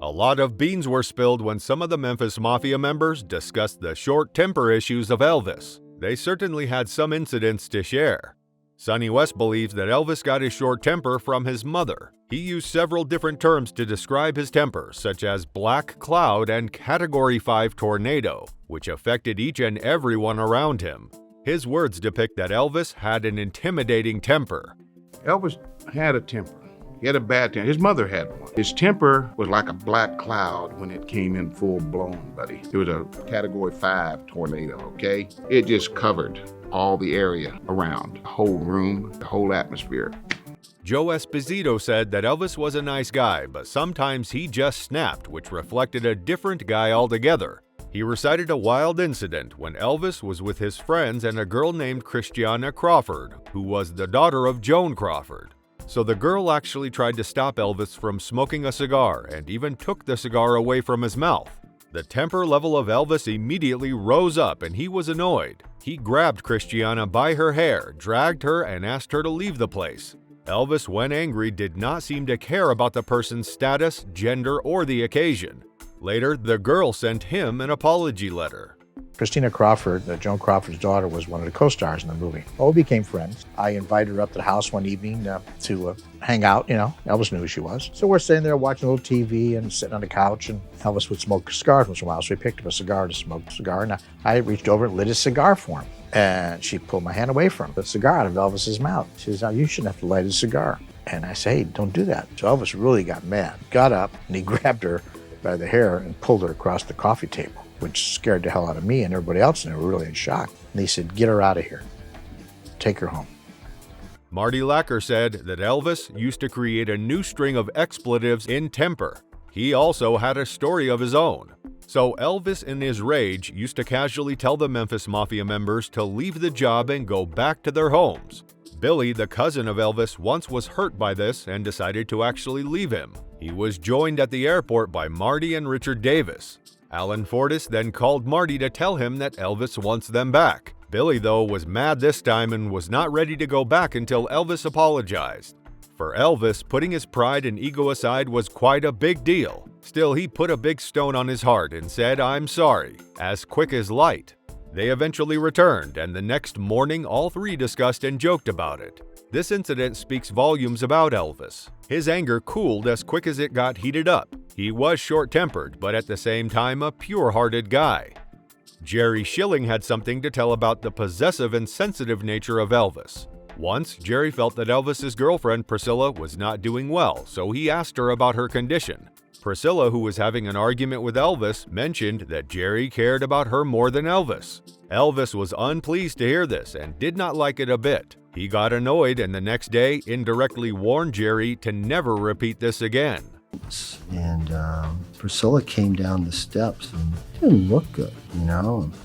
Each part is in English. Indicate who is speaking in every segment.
Speaker 1: A lot of beans were spilled when some of the Memphis Mafia members discussed the short temper issues of Elvis. They certainly had some incidents to share. Sonny West believes that Elvis got his short temper from his mother. He used several different terms to describe his temper, such as black cloud and category 5 tornado, which affected each and everyone around him. His words depict that Elvis had an intimidating temper.
Speaker 2: Elvis had a temper. He had a bad temper. His mother had one. His temper was like a black cloud when it came in full blown, buddy. It was a category 5 tornado, okay? It just covered all the area around, the whole room, the whole atmosphere.
Speaker 1: Joe Esposito said that Elvis was a nice guy, but sometimes he just snapped, which reflected a different guy altogether. He recited a wild incident when Elvis was with his friends and a girl named Christiana Crawford, who was the daughter of Joan Crawford. So the girl actually tried to stop Elvis from smoking a cigar and even took the cigar away from his mouth. The temper level of Elvis immediately rose up and he was annoyed. He grabbed Christiana by her hair, dragged her, and asked her to leave the place. Elvis, when angry, did not seem to care about the person's status, gender, or the occasion. Later, the girl sent him an apology letter.
Speaker 3: Christina Crawford, Joan Crawford's daughter, was one of the co-stars in the movie. We became friends. I invited her up to the house one evening to hang out, Elvis knew who she was. So we're sitting there watching a little TV and sitting on the couch, and Elvis would smoke cigars once in a while, so he picked up a cigar to smoke a cigar, and I reached over and lit his cigar for him. And she pulled my hand away from the cigar out of Elvis's mouth. She says, "Now you shouldn't have to light his cigar." And I say, "Hey, don't do that." So Elvis really got mad, got up, and he grabbed her by the hair and pulled her across the coffee table, which scared the hell out of me and everybody else, and they were really in shock. And he said, "Get her out of here. Take her home."
Speaker 1: Marty Lacker said that Elvis used to create a new string of expletives in temper. He also had a story of his own. So Elvis, in his rage, used to casually tell the Memphis Mafia members to leave the job and go back to their homes. Billy, the cousin of Elvis, once was hurt by this and decided to actually leave him. He was joined at the airport by Marty and Richard Davis. Alan Fortis then called Marty to tell him that Elvis wants them back. Billy, though, was mad this time and was not ready to go back until Elvis apologized. For Elvis, putting his pride and ego aside was quite a big deal. Still, he put a big stone on his heart and said, "I'm sorry," as quick as light. They eventually returned, and the next morning all three discussed and joked about it. This incident speaks volumes about Elvis. His anger cooled as quick as it got heated up. He was short-tempered, but at the same time a pure-hearted guy. Jerry Schilling had something to tell about the possessive and sensitive nature of Elvis. Once, Jerry felt that Elvis's girlfriend Priscilla was not doing well, so he asked her about her condition. Priscilla, who was having an argument with Elvis, mentioned that Jerry cared about her more than Elvis. Elvis was unpleased to hear this and did not like it a bit. He got annoyed and the next day indirectly warned Jerry to never repeat this again.
Speaker 4: And Priscilla came down the steps and didn't look good,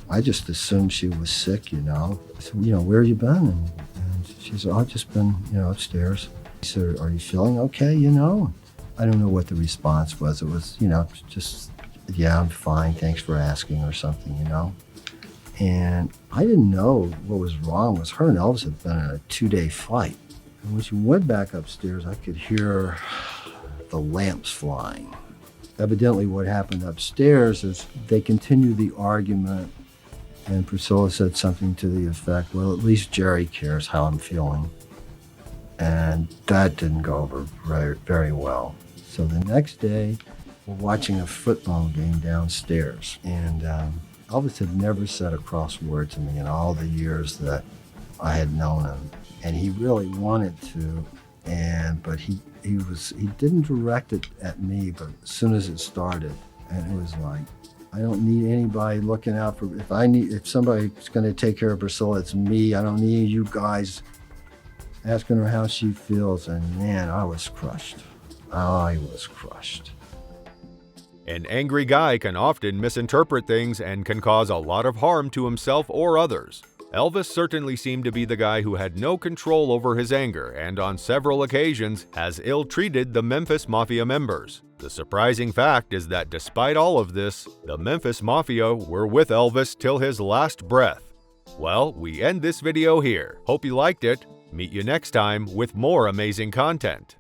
Speaker 4: I just assumed she was sick, I said, "Where you been?" And she said, "I've just been, upstairs." I said, "Are you feeling okay, I don't know what the response was. It was, just, "Yeah, I'm fine, thanks for asking," or something, And I didn't know what was wrong was her and Elvis had been on a 2-day flight. And when she went back upstairs, I could hear the lamps flying. Evidently what happened upstairs is they continued the argument, and Priscilla said something to the effect, "Well, at least Jerry cares how I'm feeling." And that didn't go over very well. So the next day, we're watching a football game downstairs, and Elvis had never said a cross word to me in all the years that I had known him, and he really wanted to, but he didn't direct it at me, but as soon as it started, and it was like, I don't need anybody looking out for, if somebody's gonna take care of Priscilla, it's me. I don't need you guys asking her how she feels, and man, I was crushed.
Speaker 1: An angry guy can often misinterpret things and can cause a lot of harm to himself or others. Elvis certainly seemed to be the guy who had no control over his anger and on several occasions has ill-treated the Memphis Mafia members. The surprising fact is that despite all of this, the Memphis Mafia were with Elvis till his last breath. Well, we end this video here. Hope you liked it. Meet you next time with more amazing content.